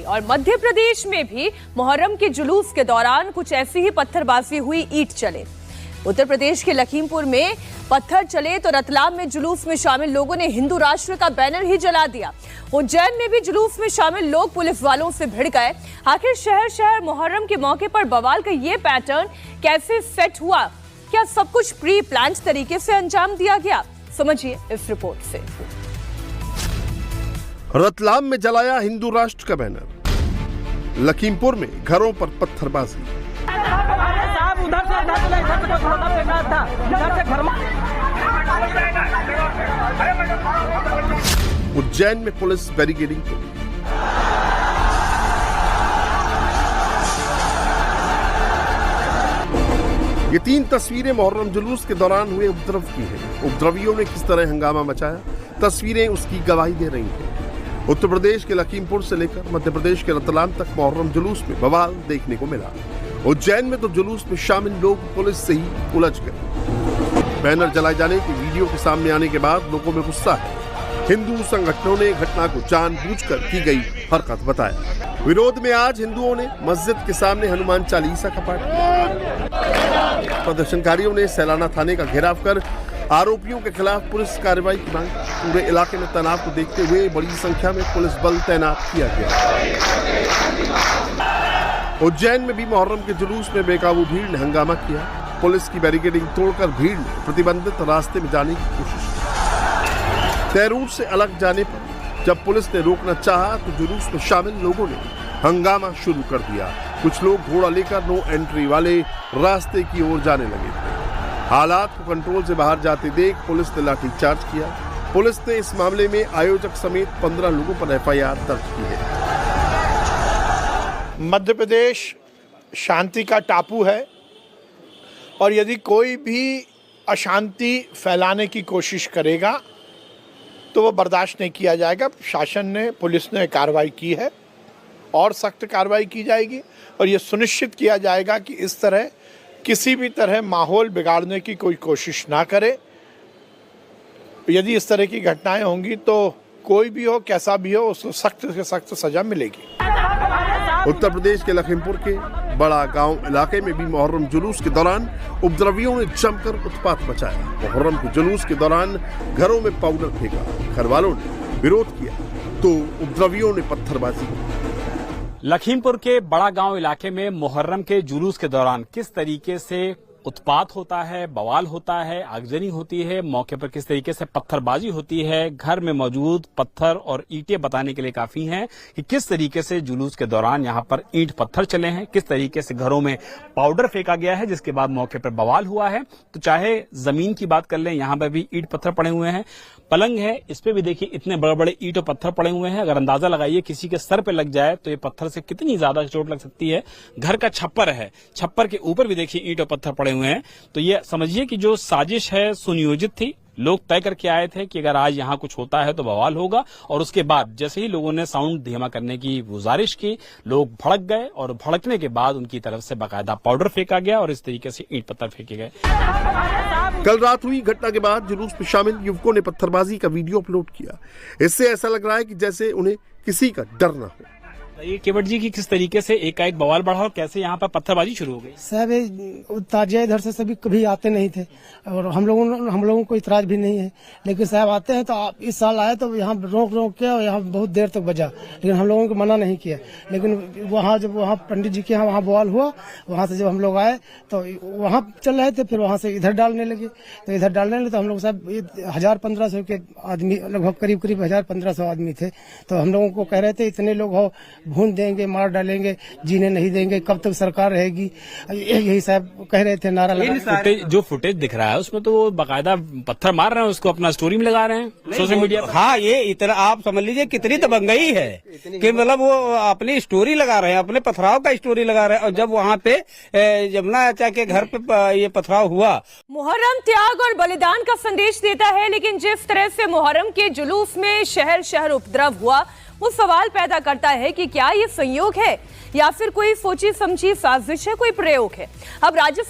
और मध्य प्रदेश में भी मुहर्रम के जुलूस के दौरान कुछ ऐसी ही पत्थरबाजी हुई, ईंट चले। उत्तर प्रदेश के लखीमपुर में पत्थर चले तो रतलाम में जुलूस में शामिल लोगों ने हिंदू राष्ट्र का बैनर ही जला दिया। उज्जैन में भी जुलूस में शामिल लोग पुलिस वालों से भिड़ गए। आखिर शहर शहर मुहर्रम के मौके पर बवाल का ये पैटर्न कैसे सेट हुआ? क्या सब कुछ प्री प्लान तरीके से अंजाम दिया गया? समझिए इस रिपोर्ट से। रतलाम में जलाया हिंदू राष्ट्र का बैनर, लखीमपुर में घरों पर पत्थरबाजी। उज्जैन में पुलिस बैरिकेडिंग तोड़ी। ये 3 तस्वीरें मुहर्रम जुलूस के दौरान हुए उपद्रव की हैं। उपद्रवियों ने किस तरह हंगामा मचाया, तस्वीरें उसकी गवाही दे रही हैं। उत्तर प्रदेश के लखीमपुर से लेकर मध्य प्रदेश के रतलाम तक मुहर्रम जुलूस में बवाल देखने को मिला। उज्जैन में तो जुलूस में शामिल लोग पुलिस से ही उलझ गए। बैनर जलाए जाने की वीडियो के सामने आने के बाद लोगों में गुस्सा है। हिंदू संगठनों ने घटना को जानबूझकर की गई हरकत बताया। विरोध में आज हिंदुओं ने मस्जिद के सामने हनुमान चालीसा का पाठ किया। प्रदर्शनकारियों ने सैलाना थाने का घेराव कर आरोपियों के खिलाफ पुलिस कार्रवाई की मांग। पूरे इलाके में तनाव को देखते हुए बड़ी संख्या में पुलिस बल तैनात किया गया। उज्जैन में भी मुहर्रम के जुलूस में बेकाबू भीड़ ने हंगामा किया। पुलिस की बैरिकेडिंग तोड़कर भीड़ ने प्रतिबंधित रास्ते में जाने की कोशिश की। तय रूट से अलग जाने पर जब पुलिस ने रोकना चाहा तो जुलूस में शामिल लोगों ने हंगामा शुरू कर दिया। कुछ लोग घोड़ा लेकर नो एंट्री वाले रास्ते की ओर जाने लगे थे। हालात को कंट्रोल से बाहर जाते देख पुलिस ने लाठीचार्ज किया। पुलिस ने इस मामले में आयोजक समेत 15 लोगों पर एफआईआर दर्ज की है। मध्य प्रदेश शांति का टापू है और यदि कोई भी अशांति फैलाने की कोशिश करेगा तो वो बर्दाश्त नहीं किया जाएगा। शासन ने, पुलिस ने कार्रवाई की है और सख्त कार्रवाई की जाएगी और ये सुनिश्चित किया जाएगा कि इस तरह किसी भी तरह माहौल बिगाड़ने की कोई कोशिश ना करे। यदि इस तरह की घटनाएं होंगी तो कोई भी हो, कैसा भी हो, उसको सख्त से सख्त सजा मिलेगी। उत्तर प्रदेश के लखीमपुर के बड़ा गांव इलाके में भी मुहर्रम जुलूस के दौरान उपद्रवियों ने जमकर उत्पात मचाया। मुहर्रम के जुलूस के दौरान घरों में पाउडर फेंका। घर वालों ने विरोध किया तो उपद्रवियों ने पत्थरबाजी की। लखीमपुर के बड़ा गांव इलाके में मुहर्रम के जुलूस के दौरान किस तरीके से उत्पात होता है, बवाल होता है, आगजनी होती है, मौके पर किस तरीके से पत्थरबाजी होती है। घर में मौजूद पत्थर और ईंटें बताने के लिए काफी हैं कि किस तरीके से जुलूस के दौरान यहां पर ईंट पत्थर चले हैं, किस तरीके से घरों में पाउडर फेंका गया है, जिसके बाद मौके पर बवाल हुआ है। तो चाहे जमीन की बात कर लें, यहां पर भी ईंट पत्थर पड़े हुए हैं। पलंग है, इस पे भी देखिए इतने बड़े बड़े ईंट और पत्थर पड़े हुए हैं। अगर अंदाजा लगाइए किसी के सर पे लग जाए तो ये पत्थर से कितनी ज्यादा चोट लग सकती है। घर का छप्पर है, छप्पर के ऊपर भी देखिए ईंट और पत्थर पड़े हुए हैं। तो ये समझिए कि जो साजिश है सुनियोजित थी। लोग तय करके आए थे कि अगर आज यहाँ कुछ होता है तो बवाल होगा और उसके बाद जैसे ही लोगों ने साउंड धीमा करने की गुजारिश की, लोग भड़क गए और भड़कने के बाद उनकी तरफ से बाकायदा पाउडर फेंका गया और इस तरीके से ईंट पत्थर फेंके गए। कल रात हुई घटना के बाद जुलूस में शामिल युवकों ने पत्थरबाजी का वीडियो अपलोड किया। इससे ऐसा लग रहा है कि जैसे उन्हें किसी का डर न हो। ये केवट जी की किस तरीके से एकाएक बवाल बढ़ा और कैसे यहाँ पर पत्थरबाजी शुरू हो गई? साहब ताजिया इधर से सभी कभी आते नहीं थे और हम लोगों को इतराज भी नहीं है, लेकिन साहब आते हैं तो आप इस साल आए तो यहाँ रोक के और यहाँ बहुत देर तक बजा, लेकिन हम लोगों को मना नहीं किया। लेकिन वहाँ जब वहाँ पंडित जी के यहाँ वहाँ बवाल हुआ, वहाँ से जब हम लोग आए तो वहाँ चल रहे थे, फिर वहाँ से इधर डालने लगे। तो इधर डालने लगे तो हम लोग साहब 1000-1500 के आदमी, लगभग करीब 1000-1500 आदमी थे। तो हम लोगों को कह रहे थे इतने लोग हो, भून देंगे, मार डालेंगे, जीने नहीं देंगे, कब तक सरकार रहेगी, यही साहब कह रहे थे, नारा लगा। जो फुटेज दिख रहा है उसमें तो वो बाकायदा पत्थर मार रहे हैं, उसको अपना स्टोरी में लगा रहे हैं सोशल मीडिया। हाँ, ये इतना आप समझ लीजिए कितनी दबंगई है कि मतलब वो अपनी स्टोरी लगा रहे हैं, अपने पथराव का स्टोरी लगा रहे हैं। और जब वहाँ पे यमुना चाचा के घर पे ये पथराव हुआ। मुहर्रम त्याग और बलिदान का संदेश देता है, लेकिन जिस तरह से मुहर्रम के जुलूस में शहर शहर उपद्रव हुआ वो सवाल पैदा करता है कि क्या ये संयोग है या फिर कोई सोची समझी साजिश है, कोई प्रयोग है। अब राजस्थान